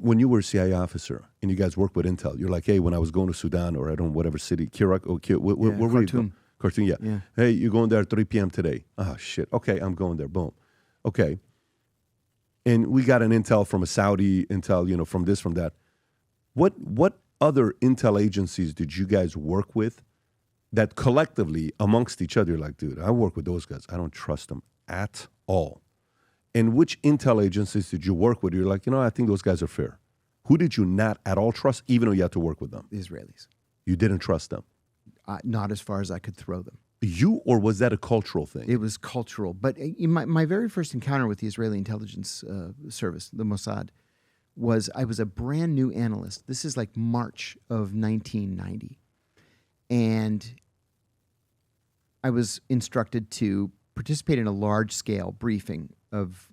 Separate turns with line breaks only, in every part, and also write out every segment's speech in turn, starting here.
When you were a CIA officer and you guys work with intel, you're like, hey, when I was going to Sudan or I don't know, whatever city, Kiriakou, where were you
Khartoum.
going? Khartoum, yeah. Hey, you're going there at 3 p.m. today. Oh, shit. Okay, I'm going there. Boom. Okay. And we got an intel from a Saudi intel, from this, from that. What other intel agencies did you guys work with that collectively amongst each other, you're like, dude, I work with those guys. I don't trust them at all. And which intel agencies did you work with? You're like, I think those guys are fair. Who did you not at all trust, even though you had to work with them?
The Israelis.
You didn't trust them?
Not as far as I could throw them.
You, or was that a cultural thing?
It was cultural. But my very first encounter with the Israeli intelligence service, the Mossad, I was a brand new analyst. This is like March of 1990. And I was instructed to participate in a large-scale briefing of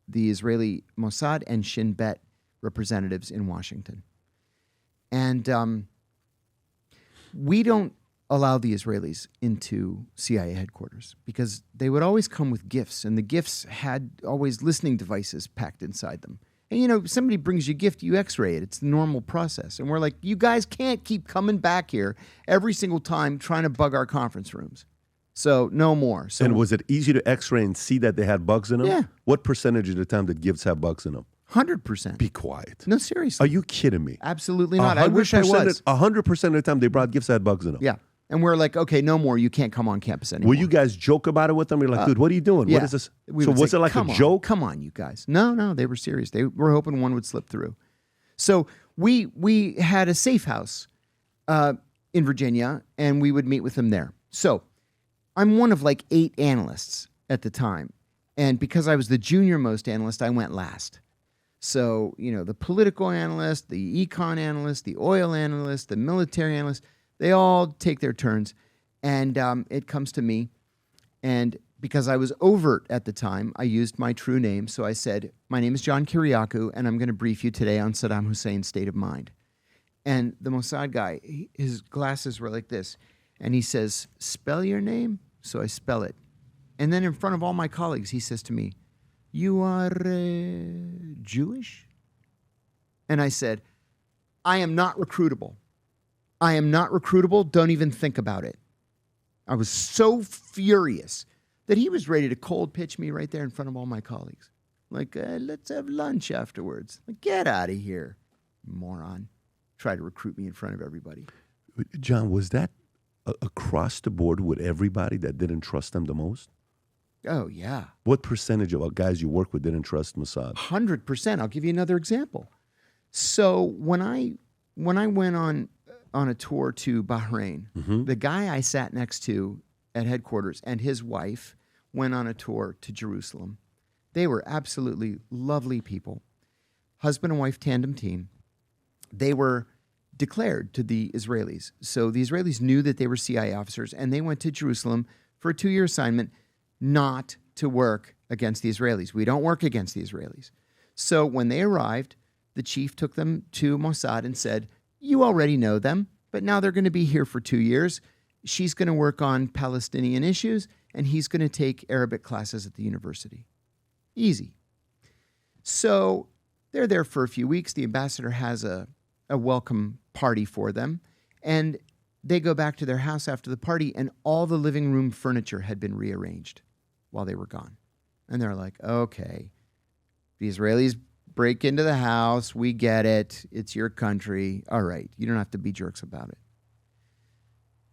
the Israeli Mossad and Shin Bet representatives in Washington. And we don't allow the Israelis into CIA headquarters because they would always come with gifts, and the gifts had always listening devices packed inside them. And, somebody brings you a gift, you x-ray it. It's the normal process. And we're like, you guys can't keep coming back here every single time trying to bug our conference rooms. So no more. So,
and was it easy to x-ray and see that they had bugs in them?
Yeah.
What percentage of the time did gifts have bugs in them?
100%.
Be quiet.
No, seriously.
Are you kidding me?
Absolutely not. I wish I was.
100% of the time they brought gifts that had bugs in them.
Yeah. And we're like, okay, no more. You can't come on campus anymore.
Will you guys joke about it with them? You're like, dude, what are you doing?
Yeah.
What is this?
We
So
would
was
say,
it like a joke?
Come on, you guys. No, they were serious. They were hoping one would slip through. So we had a safe house in Virginia, and we would meet with them there. So I'm one of like 8 analysts at the time. And because I was the junior most analyst, I went last. So, the political analyst, the econ analyst, the oil analyst, the military analyst, they all take their turns. And it comes to me. And because I was overt at the time, I used my true name. So I said, my name is John Kiriakou, and I'm going to brief you today on Saddam Hussein's state of mind. And the Mossad guy, his glasses were like this. And he says, spell your name? So I spell it. And then in front of all my colleagues, he says to me, you are Jewish? And I said, I am not recruitable. I am not recruitable. Don't even think about it. I was so furious that he was ready to cold pitch me right there in front of all my colleagues. Like, let's have lunch afterwards. Like, get out of here, moron. Try to recruit me in front of everybody.
John, was that across the board with everybody that didn't trust them the most?
Oh, yeah.
What percentage of guys you work with didn't trust Mossad?
100%. I'll give you another example. So when I went on a tour to Bahrain, the guy I sat next to at headquarters and his wife went on a tour to Jerusalem. They were absolutely lovely people. Husband and wife tandem team. They were declared to the Israelis. So the Israelis knew that they were CIA officers, and they went to Jerusalem for a 2-year assignment not to work against the Israelis. We don't work against the Israelis. So when they arrived, the chief took them to Mossad and said, you already know them, but now they're going to be here for 2 years. She's going to work on Palestinian issues, and he's going to take Arabic classes at the university. Easy. So they're there for a few weeks. The ambassador has a welcome party for them, and they go back to their house after the party, and all the living room furniture had been rearranged while they were gone. And they're like, okay, the Israelis break into the house. We get it. It's your country. All right. You don't have to be jerks about it.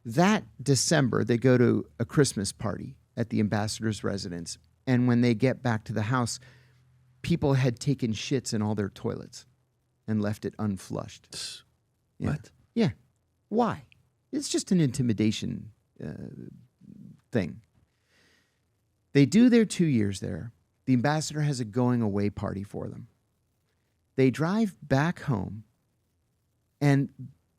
That December, they go to a Christmas party at the ambassador's residence. And when they get back to the house, people had taken shits in all their toilets and left it unflushed. Yeah.
What?
Yeah. Why? It's just an intimidation thing. They do their 2 years there. The ambassador has a going away party for them. They drive back home, and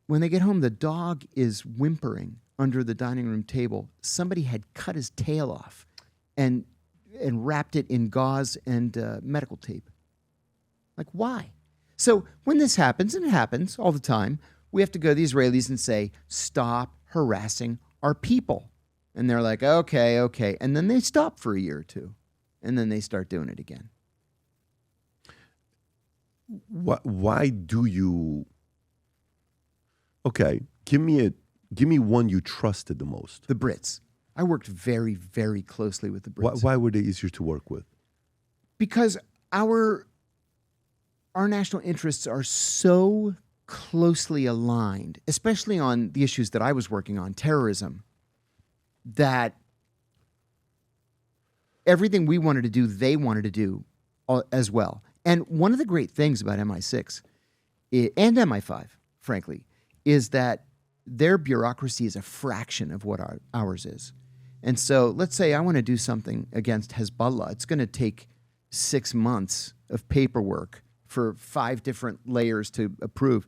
when they get home, the dog is whimpering under the dining room table. Somebody had cut his tail off and wrapped it in gauze and medical tape. Like, why? So when this happens, and it happens all the time, we have to go to the Israelis and say, stop harassing our people. And they're like, okay. And then they stop for a year or two. And then they start doing it again.
why do you? Okay, give me one you trusted the most.
The Brits. I worked very, very closely with the Brits.
Why were they easier to work with?
Because our national interests are so closely aligned, especially on the issues that I was working on, terrorism, that everything we wanted to do, they wanted to do as well. And one of the great things about MI6 and MI5, frankly, is that their bureaucracy is a fraction of what ours is. And so let's say I want to do something against Hezbollah. It's going to take 6 months of paperwork for 5 different layers to approve.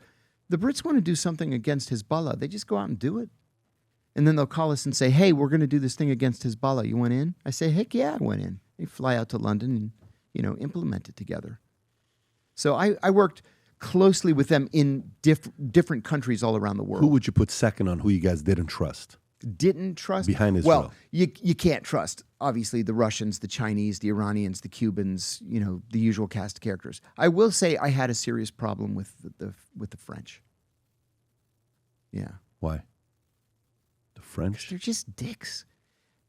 The Brits want to do something against Hezbollah. They just go out and do it. And then they'll call us and say, hey, we're going to do this thing against Hezbollah. You went in? I say, heck yeah, I went in. They fly out to London and, implement it together. So I worked closely with them in different countries all around the world.
Who would you put second on who you guys didn't trust?
Didn't trust?
Behind Israel.
Well, you can't trust, obviously, the Russians, the Chinese, the Iranians, the Cubans, the usual cast of characters. I will say I had a serious problem with the French. Yeah.
Why? The French?
They're just dicks.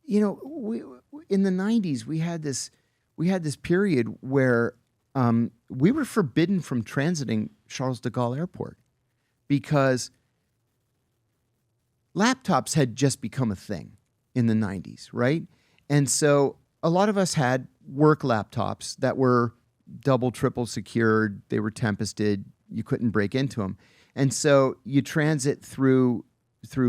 We in the 90s, we had this period where we were forbidden from transiting Charles de Gaulle Airport because laptops had just become a thing in the 90s, right? And so a lot of us had work laptops that were double, triple secured. They were tempested. You couldn't break into them. And so you transit through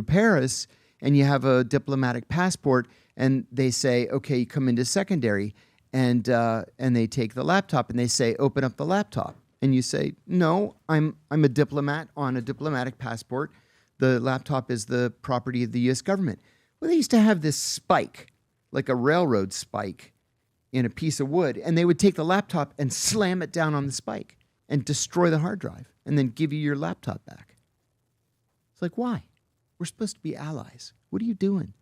Paris and you have a diplomatic passport and they say, okay, you come into secondary and they take the laptop and they say, open up the laptop. And you say, no, I'm a diplomat on a diplomatic passport. The laptop is the property of the U.S. government. Well, they used to have this spike, like a railroad spike in a piece of wood, and they would take the laptop and slam it down on the spike and destroy the hard drive and then give you your laptop back. It's like, why? We're supposed to be allies. What are you doing?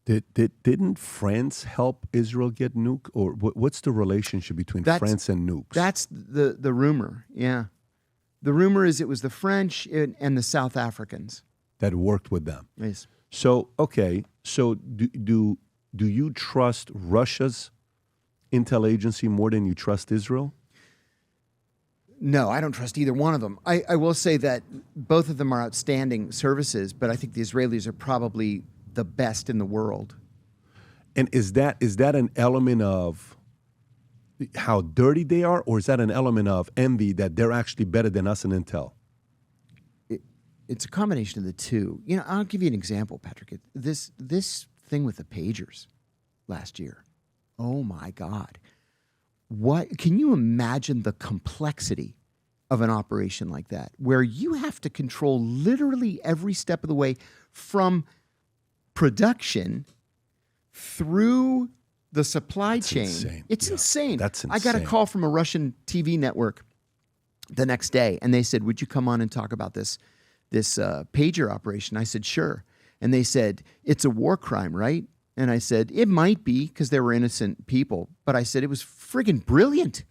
Didn't France help Israel get nuked? Or what's the relationship between France and nukes?
That's the rumor, yeah. The rumor is it was the French and the South Africans
that worked with them.
Yes.
So, okay. So do you trust Russia's intel agency more than you trust Israel?
No, I don't trust either one of them. I will say that both of them are outstanding services, but I think the Israelis are probably the best in the world.
And is that an element of how dirty they are, or is that an element of envy that they're actually better than us in intel?
It's a combination of the two. I'll give you an example, Patrick. This thing with the pagers last year. Oh my God. What can you imagine the complexity of an operation like that, where you have to control literally every step of the way from production through the supply chain.
Insane.
It's insane.
That's insane.
I got a call from a Russian TV network the next day, and they said, would you come on and talk about this pager operation? I said, sure. And they said, it's a war crime, right? And I said, it might be, because they were innocent people. But I said, it was friggin' brilliant.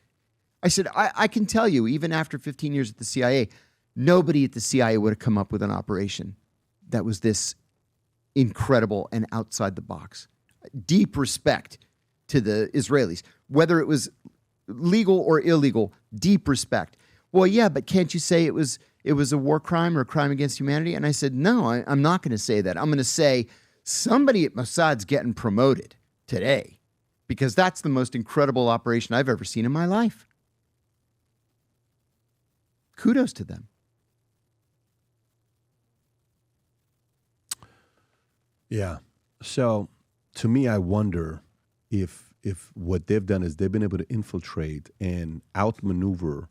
I said, I can tell you, even after 15 years at the CIA, nobody at the CIA would have come up with an operation that was this incredible and outside the box. Deep respect to the Israelis. Whether it was legal or illegal, deep respect. Well, yeah, but can't you say it was a war crime or a crime against humanity? And I said, no, I'm not going to say that. I'm going to say somebody at Mossad's getting promoted today because that's the most incredible operation I've ever seen in my life. Kudos to them.
Yeah. So to me, I wonder if what they've done is they've been able to infiltrate and outmaneuver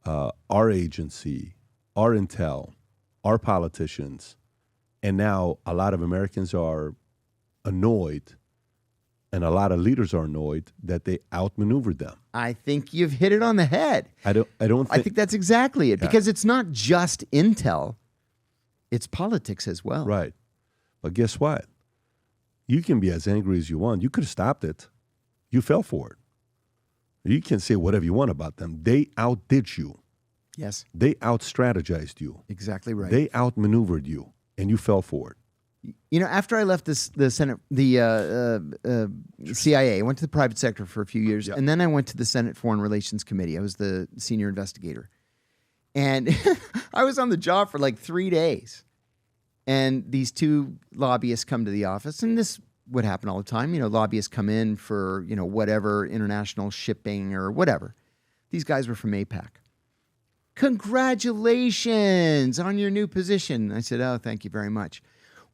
our agency, our intel, our politicians, and now a lot of Americans are annoyed, and a lot of leaders are annoyed that they outmaneuvered them.
I think you've hit it on the head.
I think
that's exactly it, because it's not just intel, it's politics as well.
Right. But guess what? You can be as angry as you want. You could have stopped it. You fell for it. You can say whatever you want about them. They outdid you.
Yes.
They out-strategized you.
Exactly right.
They outmaneuvered you, and you fell for it.
You know, after I left the Senate, CIA, I went to the private sector for a few years, and then I went to the Senate Foreign Relations Committee. I was the senior investigator. And I was on the job for like 3 days. And these two lobbyists come to the office, and this would happen all the time. You know, lobbyists come in for, you know, whatever, international shipping or whatever. These guys were from APAC. Congratulations on your new position. I said, oh, thank you very much.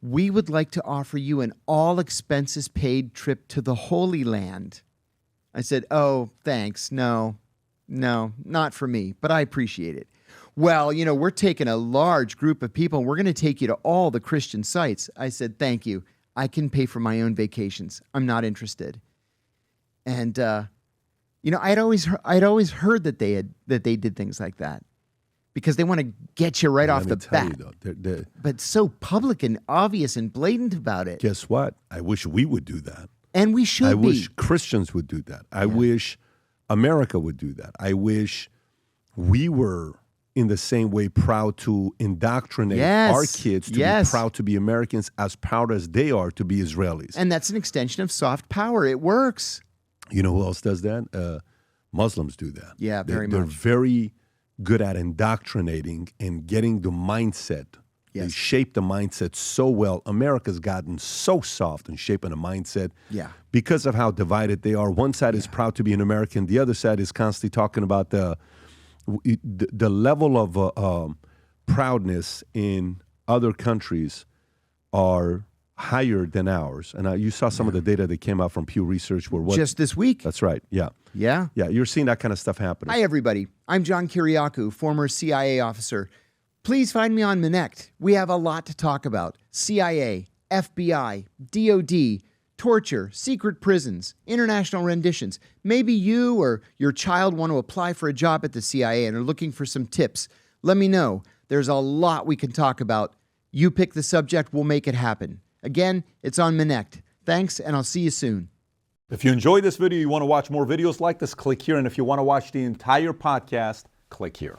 We would like to offer you an all expenses paid trip to the Holy Land. I said, oh, thanks. No, not for me, but I appreciate it. Well, you know, we're taking a large group of people and we're going to take you to all the Christian sites. I said, thank you. I can pay for my own vacations. I'm not interested. And, you know, I'd always heard that they did things like that. Because they want to get you right off the bat. But so public and obvious and blatant about it.
Guess what? I wish we would do that.
And we should
I wish Christians would do that. I wish America would do that. I wish we were in the same way proud to indoctrinate our kids to be proud to be Americans, as proud as they are to be Israelis.
And that's an extension of soft power. It works.
You know who else does that? Muslims do that.
Yeah, very much.
They're very good at indoctrinating and getting the mindset.
Yes.
They shape the mindset so well. America's gotten so soft in shaping a mindset because of how divided they are. One side is proud to be an American. The other side is constantly talking about the level of proudness in other countries are higher than ours. And you saw some of the data that came out from Pew Research.
Just this week.
That's right, yeah.
Yeah.
Yeah, you're seeing that kind of stuff happening.
Hi, everybody. I'm John Kiriakou, former CIA officer. Please find me on Minect. We have a lot to talk about. CIA, FBI, DOD, torture, secret prisons, international renditions. Maybe you or your child want to apply for a job at the CIA and are looking for some tips. Let me know. There's a lot we can talk about. You pick the subject, we'll make it happen. Again, it's on Minect. Thanks, and I'll see you soon.
If you enjoyed this video, you want to watch more videos like this, click here. And if you want to watch the entire podcast, click here.